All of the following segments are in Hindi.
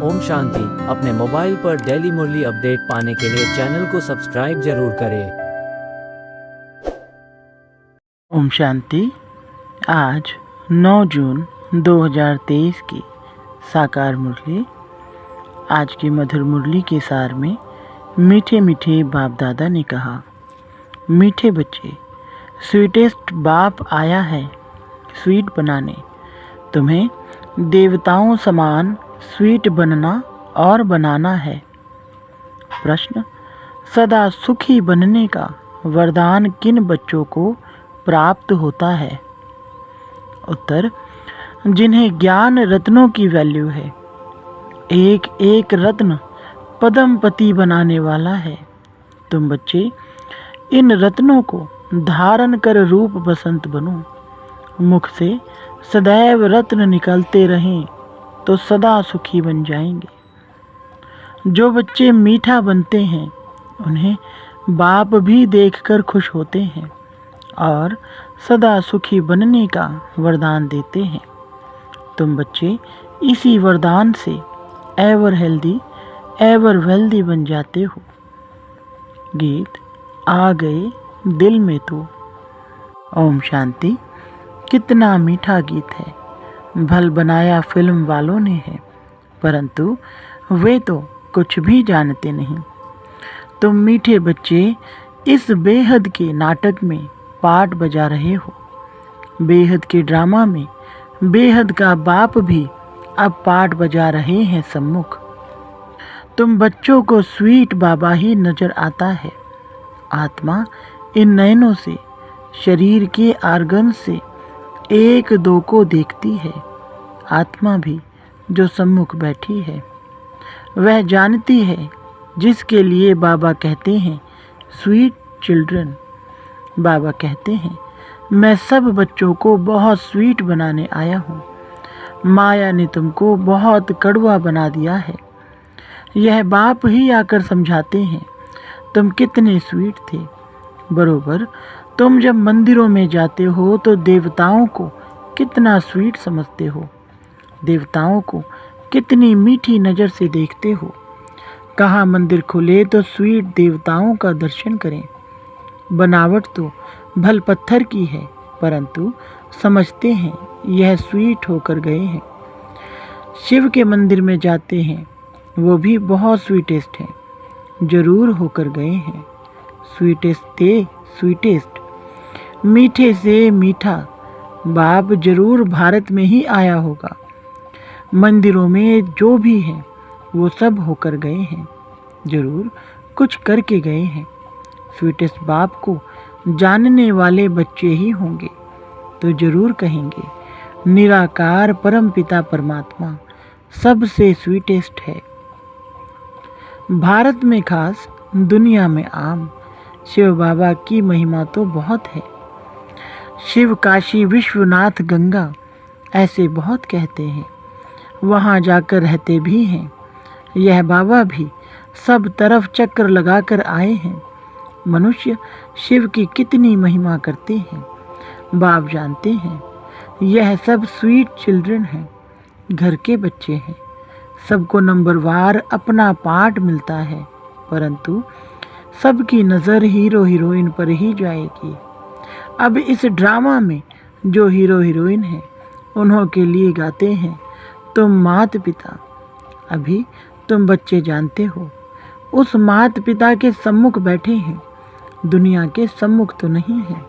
ओम शांति। अपने मोबाइल पर डेली मुरली अपडेट पाने के लिए चैनल को सब्सक्राइब जरूर करें। ओम शांति। आज 9 जून 2023 की साकार मुरली। आज की मधुर मुरली के सार में मीठे मीठे बाप दादा ने कहा, मीठे बच्चे, स्वीटेस्ट बाप आया है स्वीट बनाने। तुम्हें देवताओं समान स्वीट बनना और बनाना है। प्रश्न, सदा सुखी बनने का वरदान किन बच्चों को प्राप्त होता है? उत्तर, जिन्हें ज्ञान रत्नों की वैल्यू है। एक एक रत्न पद्मपति बनाने वाला है। तुम बच्चे इन रत्नों को धारण कर रूप बसंत बनो। मुख से सदैव रत्न निकलते रहें तो सदा सुखी बन जाएंगे। जो बच्चे मीठा बनते हैं उन्हें बाप भी देखकर खुश होते हैं और सदा सुखी बनने का वरदान देते हैं। तुम बच्चे इसी वरदान से एवर हेल्दी एवर वेल्दी बन जाते हो। गीत आ गए दिल में तो। ओम शांति। कितना मीठा गीत है। भल बनाया फिल्म वालों ने है, परंतु वे तो कुछ भी जानते नहीं। तुम मीठे बच्चे इस बेहद के नाटक में पार्ट बजा रहे हो। बेहद के ड्रामा में बेहद का बाप भी अब पार्ट बजा रहे हैं सम्मुख। तुम बच्चों को स्वीट बाबा ही नजर आता है। आत्मा इन नयनों से, शरीर के आर्गन से एक दो को देखती है। आत्मा भी जो सम्मुख बैठी है वह जानती है, जिसके लिए बाबा कहते हैं स्वीट चिल्ड्रन। बाबा कहते हैं, मैं सब बच्चों को बहुत स्वीट बनाने आया हूँ। माया ने तुमको बहुत कड़वा बना दिया है। यह बाप ही आकर समझाते हैं तुम कितने स्वीट थे। बरोबर तुम जब मंदिरों में जाते हो तो देवताओं को कितना स्वीट समझते हो। देवताओं को कितनी मीठी नज़र से देखते हो। कहाँ मंदिर खुले तो स्वीट देवताओं का दर्शन करें। बनावट तो भल पत्थर की है, परंतु समझते हैं यह स्वीट होकर गए हैं। शिव के मंदिर में जाते हैं, वो भी बहुत स्वीटेस्ट हैं, जरूर होकर गए हैं। स्वीटेस्ट थे स्वीटेस्ट, मीठे से मीठा बाप जरूर भारत में ही आया होगा। मंदिरों में जो भी हैं वो सब होकर गए हैं, जरूर कुछ करके गए हैं। स्वीटेस्ट बाप को जानने वाले बच्चे ही होंगे तो जरूर कहेंगे निराकार परम पिता परमात्मा सबसे स्वीटेस्ट है। भारत में खास, दुनिया में आम, शिव बाबा की महिमा तो बहुत है। शिव काशी विश्वनाथ गंगा ऐसे बहुत कहते हैं, वहाँ जाकर रहते भी हैं। यह बाबा भी सब तरफ चक्कर लगाकर आए हैं। मनुष्य शिव की कितनी महिमा करते हैं, बाप जानते हैं। यह सब स्वीट चिल्ड्रन हैं, घर के बच्चे हैं। सबको नंबरवार अपना पार्ट मिलता है, परंतु सबकी नज़र हीरो हीरोइन पर ही जाएगी। अब इस ड्रामा में जो हीरो हीरोइन हैं उन्हों के लिए गाते हैं तुम माता पिता। अभी तुम बच्चे जानते हो उस माता पिता के सम्मुख बैठे हैं, दुनिया के सम्मुख तो नहीं है।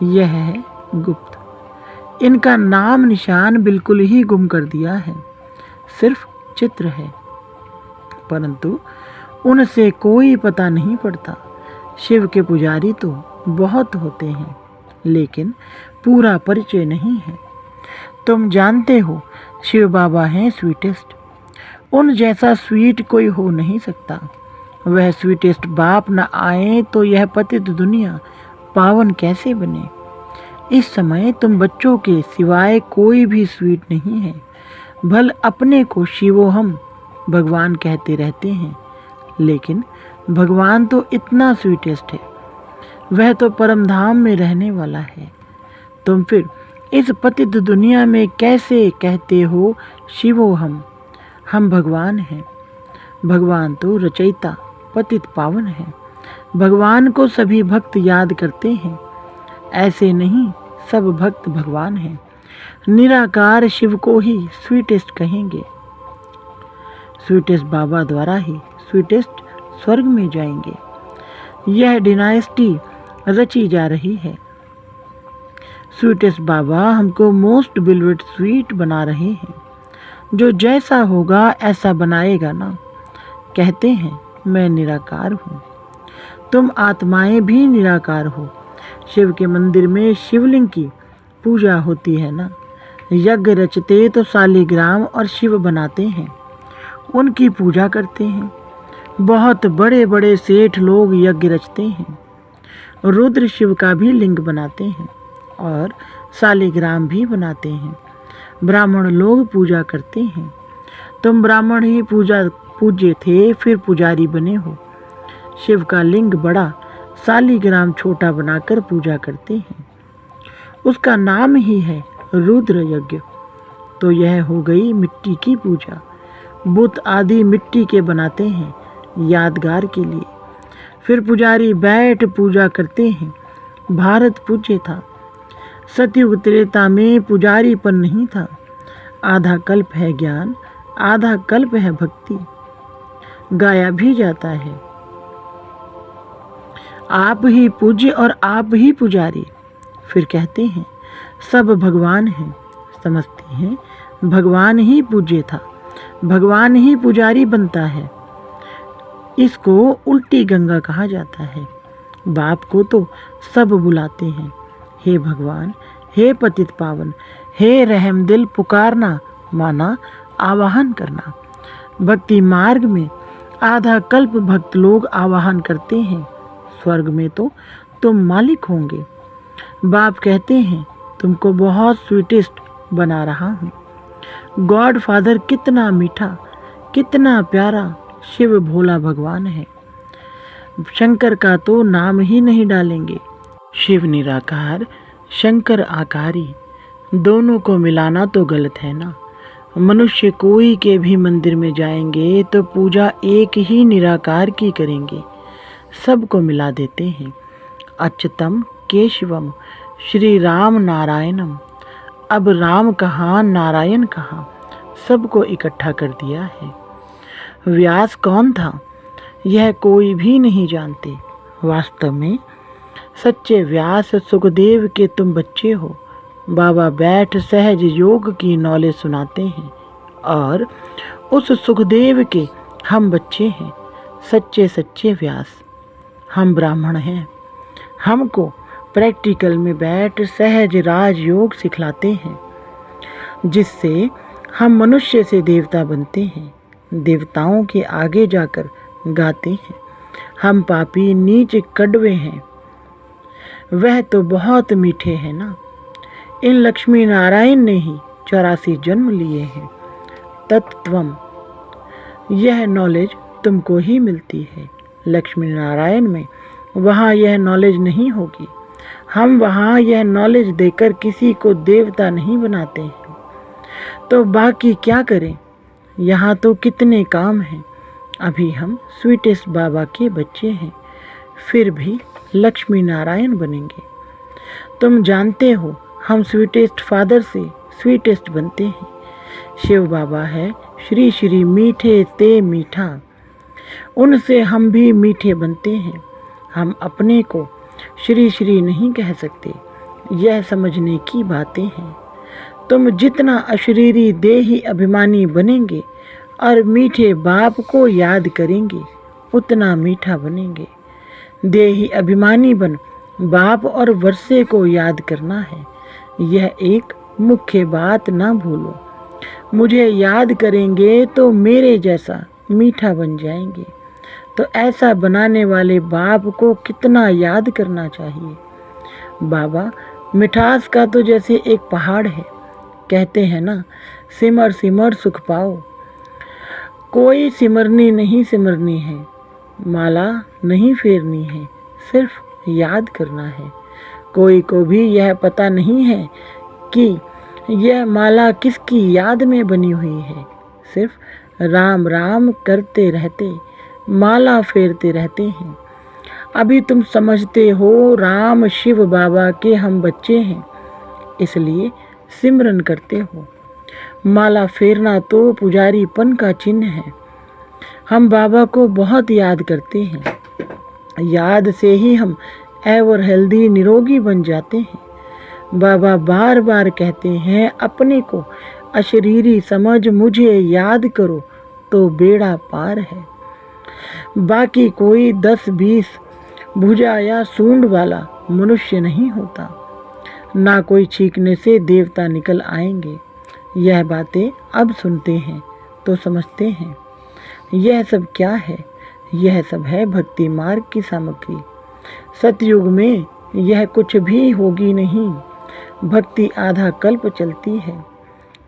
यह है गुप्त। इनका नाम निशान बिल्कुल ही गुम कर दिया है, सिर्फ चित्र है, परंतु उनसे कोई पता नहीं पड़ता। शिव के पुजारी तो बहुत होते हैं, लेकिन पूरा परिचय नहीं है। तुम जानते हो शिव बाबा हैं स्वीटेस्ट। उन जैसा स्वीट कोई हो नहीं सकता। वह स्वीटेस्ट बाप न आए तो यह पतित दुनिया पावन कैसे बने। इस समय तुम बच्चों के सिवाय कोई भी स्वीट नहीं है। भल अपने को शिवोहम भगवान कहते रहते हैं, लेकिन भगवान तो इतना स्वीटेस्ट है, वह तो परम धाम में रहने वाला है। तुम फिर इस पतित दुनिया में कैसे कहते हो शिवो हम। हम भगवान हैं। भगवान तो रचयिता पतित पावन है। भगवान को सभी भक्त याद करते हैं। ऐसे नहीं, सब भक्त भगवान हैं। निराकार शिव को ही स्वीटेस्ट कहेंगे। स्वीटेस्ट बाबा द्वारा ही स्वीटेस्ट स्वर्ग में जाएंगे। यह डिनाइस्टी रची जा रही है। स्वीटेस्ट बाबा हमको मोस्ट बिलवेड स्वीट बना रहे हैं। जो जैसा होगा ऐसा बनाएगा ना। कहते हैं मैं निराकार हूँ। तुम आत्माएं भी निराकार हो। शिव के मंदिर में शिवलिंग की पूजा होती है ना। यज्ञ रचते तो शालिग्राम और शिव बनाते हैं, उनकी पूजा करते हैं। बहुत बड़े बड़े सेठ लोग यज्ञ रचते हैं। रुद्र शिव का भी लिंग बनाते हैं और शालिग्राम भी बनाते हैं। ब्राह्मण लोग पूजा करते हैं। तुम ब्राह्मण ही पूज्य थे, फिर पुजारी बने हो। शिव का लिंग बड़ा, शालिग्राम छोटा बनाकर पूजा करते हैं। उसका नाम ही है रुद्र यज्ञ। तो यह हो गई मिट्टी की पूजा। बुत आदि मिट्टी के बनाते हैं यादगार के लिए। फिर पुजारी बैठ पूजा करते हैं। भारत पूज्य था। सतयुग त्रेता में पुजारीपन नहीं था। आधा कल्प है ज्ञान, आधा कल्प है भक्ति। गाया भी जाता है आप ही पूज्य और आप ही पुजारी। फिर कहते हैं सब भगवान हैं। समझते हैं भगवान ही पूज्य था, भगवान ही पुजारी बनता है। इसको उल्टी गंगा कहा जाता है। बाप को तो सब बुलाते हैं। हे भगवान, हे पतित पावन, हे रहम दिल, पुकारना माना आवाहन करना। भक्ति मार्ग में आधा कल्प भक्त लोग आवाहन करते हैं। स्वर्ग में तो तुम मालिक होंगे। बाप कहते हैं तुमको बहुत स्वीटेस्ट बना रहा हूँ। गॉड फादर कितना मीठा, कितना प्यारा शिव भोला भगवान है। शंकर का तो नाम ही नहीं डालेंगे। शिव निराकार, शंकर आकारी, दोनों को मिलाना तो गलत है ना। मनुष्य कोई के भी मंदिर में जाएंगे तो पूजा एक ही निराकार की करेंगे, सबको मिला देते हैं। अच्युतम केशवम श्री राम नारायणम। अब राम कहाँ, नारायण कहाँ, सबको इकट्ठा कर दिया है। व्यास कौन था यह कोई भी नहीं जानते। वास्तव में सच्चे व्यास सुखदेव के तुम बच्चे हो। बाबा बैठ सहज योग की नॉलेज सुनाते हैं और उस सुखदेव के हम बच्चे हैं, सच्चे सच्चे व्यास। हम ब्राह्मण हैं। हमको प्रैक्टिकल में बैठ सहज राज योग सिखलाते हैं, जिससे हम मनुष्य से देवता बनते हैं। देवताओं के आगे जाकर गाते हैं हम पापी नीच कड़वे हैं, वह तो बहुत मीठे हैं ना। इन लक्ष्मी नारायण ने ही 84 जन्म लिए हैं। तत्वम, यह नॉलेज तुमको ही मिलती है। लक्ष्मी नारायण में वहाँ यह नॉलेज नहीं होगी। हम वहाँ यह नॉलेज देकर किसी को देवता नहीं बनाते हैं, तो बाकी क्या करें। यहाँ तो कितने काम हैं। अभी हम स्वीटेस्ट बाबा के बच्चे हैं, फिर भी लक्ष्मी नारायण बनेंगे। तुम जानते हो हम स्वीटेस्ट फादर से स्वीटेस्ट बनते हैं। शिव बाबा है श्री श्री मीठे ते मीठा, उनसे हम भी मीठे बनते हैं। हम अपने को श्री श्री नहीं कह सकते, यह समझने की बातें हैं। तुम जितना अशरीरी देही अभिमानी बनेंगे और मीठे बाप को याद करेंगे, उतना मीठा बनेंगे। देही अभिमानी बन बाप और वर्षे को याद करना है, यह एक मुख्य बात ना भूलो। मुझे याद करेंगे तो मेरे जैसा मीठा बन जाएंगे। तो ऐसा बनाने वाले बाप को कितना याद करना चाहिए। बाबा मिठास का तो जैसे एक पहाड़ है। कहते हैं ना, सिमर सिमर सुख पाओ। कोई सिमरनी नहीं सिमरनी है, माला नहीं फेरनी है, सिर्फ याद करना है। कोई को भी यह पता नहीं है कि यह माला किसकी याद में बनी हुई है, सिर्फ राम राम करते रहते माला फेरते रहते हैं। अभी तुम समझते हो राम शिव बाबा के हम बच्चे हैं, इसलिए सिमरन करते हो। माला फेरना तो पुजारीपन का चिन्ह है। हम बाबा को बहुत याद करते हैं। याद से ही हम एवर हेल्दी निरोगी बन जाते हैं। बाबा बार बार कहते हैं अपने को अशरीरी समझ मुझे याद करो तो बेड़ा पार है। बाकी कोई 10-20 भुजा या सूंड वाला मनुष्य नहीं होता। ना कोई छींकने से देवता निकल आएंगे। यह बातें अब सुनते हैं तो समझते हैं। यह सब क्या है? यह सब है भक्ति मार्ग की सामग्री। सतयुग में यह कुछ भी होगी नहीं। भक्ति आधा कल्प चलती है,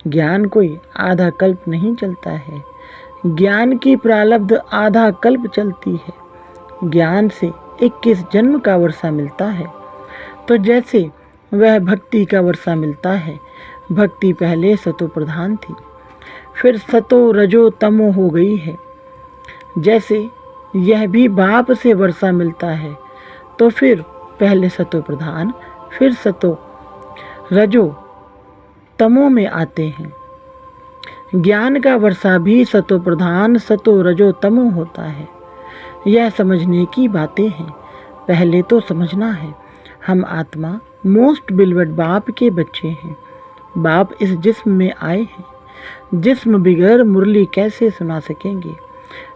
ज्ञान कोई आधा कल्प नहीं चलता है। ज्ञान की प्रारब्ध आधा कल्प चलती है। ज्ञान से 21 जन्म का वर्षा मिलता है। तो जैसे वह भक्ति का वर्षा मिलता है, भक्ति पहले सतो प्रधान थी, फिर सतो रजो तमो हो गई है। जैसे यह भी बाप से वर्षा मिलता है, तो फिर पहले सतो प्रधान फिर सतो रजो तमो में आते हैं। ज्ञान का वर्षा भी सतो प्रधान सतो रजो तमो होता है। यह समझने की बातें हैं। पहले तो समझना है हम आत्मा मोस्ट बिलवड बाप के बच्चे हैं। बाप इस जिस्म में आए हैं। जिस्म बिगैर मुरली कैसे सुना सकेंगे?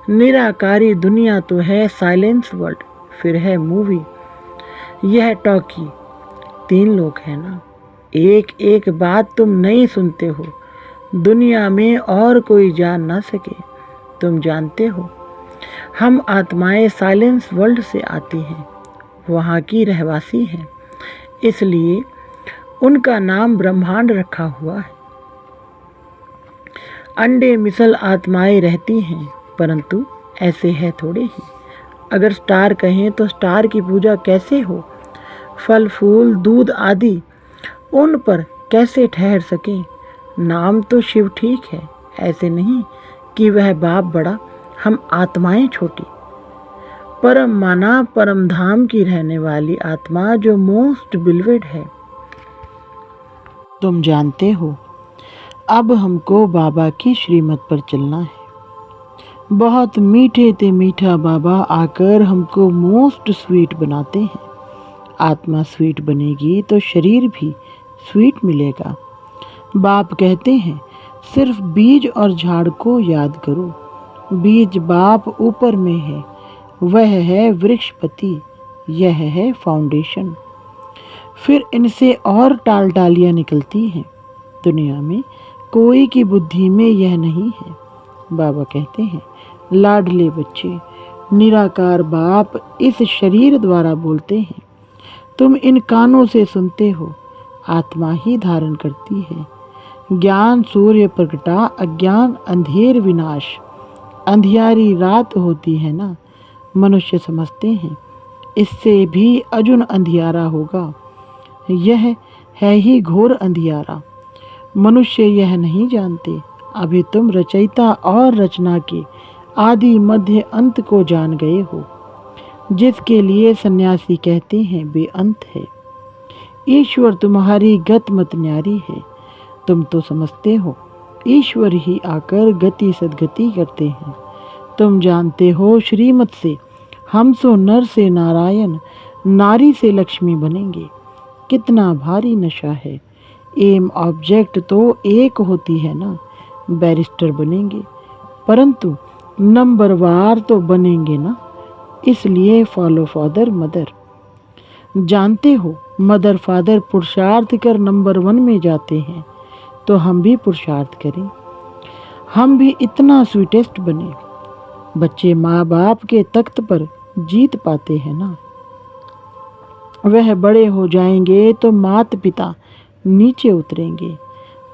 निराकारी दुनिया तो है साइलेंस वर्ल्ड, फिर है मूवी, यह टॉकी। 3 लोग हैं ना। एक एक बात तुम नहीं सुनते हो। दुनिया में और कोई जान ना सके, तुम जानते हो। हम आत्माएं साइलेंस वर्ल्ड से आती हैं, वहाँ की रहवासी हैं, इसलिए उनका नाम ब्रह्मांड रखा हुआ है। अंडे मिसल आत्माएं रहती हैं, परंतु ऐसे है थोड़े ही। अगर स्टार कहें तो स्टार की पूजा कैसे हो? फल फूल दूध आदि उन पर कैसे ठहर सके? नाम तो शिव ठीक है, ऐसे नहीं कि वह बाप बड़ा हम आत्माएं छोटी। परम माना परम धाम की रहने वाली आत्मा जो मोस्ट बिलवेड है। तुम जानते हो अब हमको बाबा की श्रीमत पर चलना है। बहुत मीठे ते मीठा बाबा आकर हमको मोस्ट स्वीट बनाते हैं। आत्मा स्वीट बनेगी तो शरीर भी स्वीट मिलेगा। बाप कहते हैं सिर्फ बीज और झाड़ को याद करो। बीज बाप ऊपर में है, वह है वृक्षपति, यह है फाउंडेशन। फिर इनसे और टाल टालियाँ निकलती हैं। दुनिया में कोई की बुद्धि में यह नहीं है। बाबा कहते हैं लाडले बच्चे, निराकार बाप इस शरीर द्वारा बोलते हैं। तुम इन कानों से सुनते हो, आत्मा ही धारण करती है। ज्ञान सूर्य प्रगटा, अज्ञान अंधेर विनाश। अंधियारी रात होती है ना, मनुष्य समझते हैं इससे भी अजुन अंधियारा होगा। यह है ही घोर अंधियारा। मनुष्य यह नहीं जानते। अभी तुम रचयिता और रचना के आदि मध्य अंत को जान गए हो, जिसके लिए सन्यासी कहते हैं बेअंत है। ईश्वर तुम्हारी गत मत न्यारी है। तुम तो समझते हो ईश्वर ही आकर गति सदगति करते हैं। तुम जानते हो श्रीमत से हम सो नर से नारायण, नारी से लक्ष्मी बनेंगे। कितना भारी नशा है। एम ऑब्जेक्ट तो एक होती है ना। बैरिस्टर बनेंगे, परंतु नंबरवार तो बनेंगे ना। इसलिए फॉलो फादर मदर। जानते हो मदर फादर पुरुषार्थ कर नंबर 1 में जाते हैं, तो हम भी पुरुषार्थ करें। हम भी इतना स्वीटेस्ट बने। बच्चे माँ बाप के तख्त पर जीत पाते हैं ना। वह बड़े हो जाएंगे तो माता पिता नीचे उतरेंगे।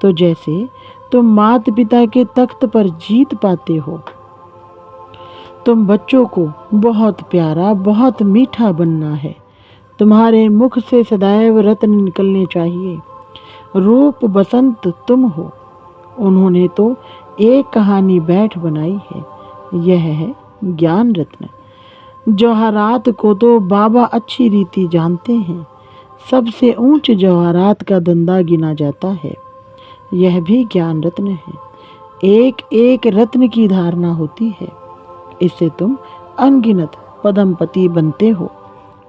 तो जैसे तुम माता पिता के तख्त पर जीत पाते हो, तुम बच्चों को बहुत प्यारा बहुत मीठा बनना है। तुम्हारे मुख से सदैव रत्न निकलने चाहिए। रूप बसंत तुम हो। उन्होंने तो एक कहानी बैठ बनाई है, यह है ज्ञान रत्न। जवाहरात को तो बाबा अच्छी रीति जानते हैं। सबसे ऊंच जवाहरात का धंधा गिना जाता है, यह भी ज्ञान रत्न है। एक एक रत्न की धारणा होती है, इससे तुम अनगिनत पदमपति बनते हो।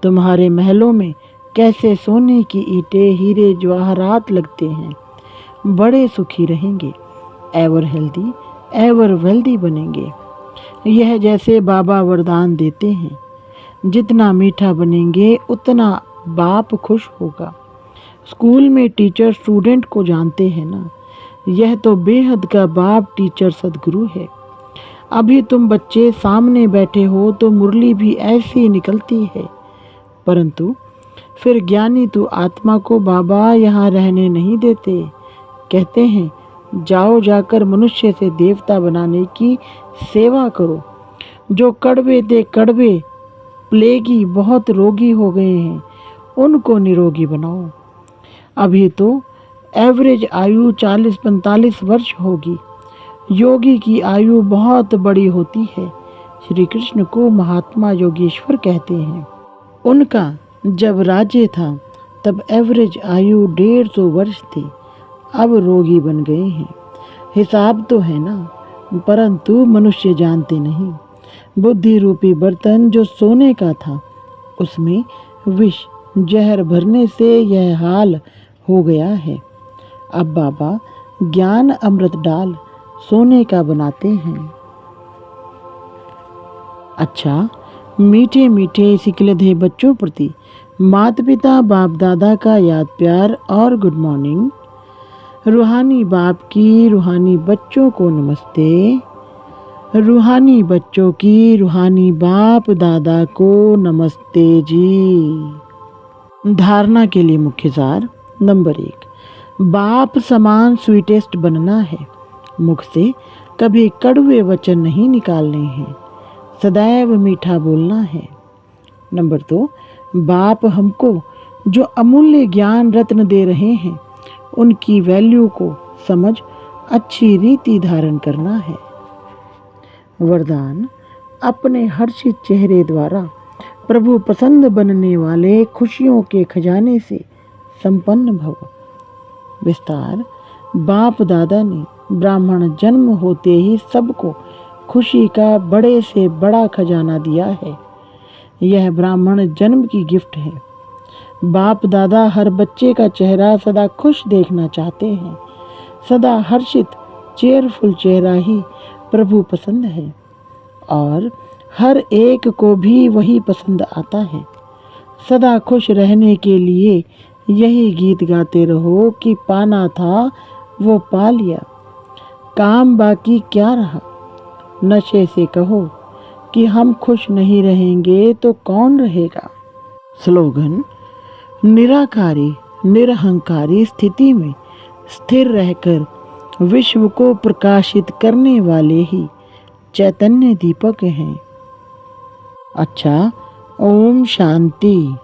तुम्हारे महलों में कैसे सोने की ईंटें, हीरे, जवाहरात लगते हैं। बड़े सुखी रहेंगे, एवर हेल्दी, एवर वेल्दी बनेंगे। यह जैसे बाबा वरदान देते हैं, जितना मीठा बनेंगे उतना बाप खुश होगा। स्कूल में टीचर स्टूडेंट को जानते हैं ना, यह तो बेहद का बाप टीचर सदगुरु है। अभी तुम बच्चे सामने बैठे हो तो मुरली भी ऐसी निकलती है, परंतु फिर ज्ञानी तो आत्मा को बाबा यहाँ रहने नहीं देते। कहते हैं जाओ, जाकर मनुष्य से देवता बनाने की सेवा करो। जो कड़वे थे कड़वे, प्लेगी बहुत रोगी हो गए हैं, उनको निरोगी बनाओ। अभी तो एवरेज आयु 40-45 वर्ष होगी। योगी की आयु बहुत बड़ी होती है। श्री कृष्ण को महात्मा योगेश्वर कहते हैं। उनका जब राज्य था तब एवरेज आयु 150 वर्ष थी। अब रोगी बन गए हैं। हिसाब तो है ना, परंतु मनुष्य जानते नहीं। बुद्धि रूपी बर्तन जो सोने का था, उसमें विष जहर भरने से यह हाल हो गया है। अब बाबा ज्ञान अमृत डाल सोने का बनाते हैं। अच्छा, मीठे मीठे सिकलधे बच्चों प्रति माता पिता बाप दादा का याद प्यार और गुड मॉर्निंग। रूहानी बाप की रूहानी बच्चों को नमस्ते। रूहानी बच्चों की रूहानी बाप दादा को नमस्ते जी। धारणा के लिए मुख्य सार। नंबर 1, बाप समान स्वीटेस्ट बनना है। मुख से कभी कड़वे वचन नहीं निकालने हैं, सदैव मीठा बोलना है। नंबर 2, बाप हमको जो अमूल्य ज्ञान रत्न दे रहे हैं, उनकी वैल्यू को समझ अच्छी रीति धारण करना है। वरदान, अपने हर्षित चेहरे द्वारा प्रभु पसंद बनने वाले खुशियों के खजाने से संपन्न भव। विस्तार, बाप दादा ने ब्राह्मण जन्म होते ही सबको खुशी का बड़े से बड़ा खजाना दिया है। यह ब्राह्मण जन्म की गिफ्ट है। बाप दादा हर बच्चे का चेहरा सदा खुश देखना चाहते हैं। सदा हर्षित चेयरफुल चेहरा ही प्रभु पसंद है और हर एक को भी वही पसंद आता है। सदा खुश रहने के लिए यही गीत गाते रहो कि पाना था वो पा लिया, काम बाकी क्या रहा। नशे से कहो कि हम खुश नहीं रहेंगे तो कौन रहेगा। स्लोगन, निराकारी निरहंकारी स्थिति में स्थिर रहकर विश्व को प्रकाशित करने वाले ही चैतन्य दीपक हैं। अच्छा, ओम शांति।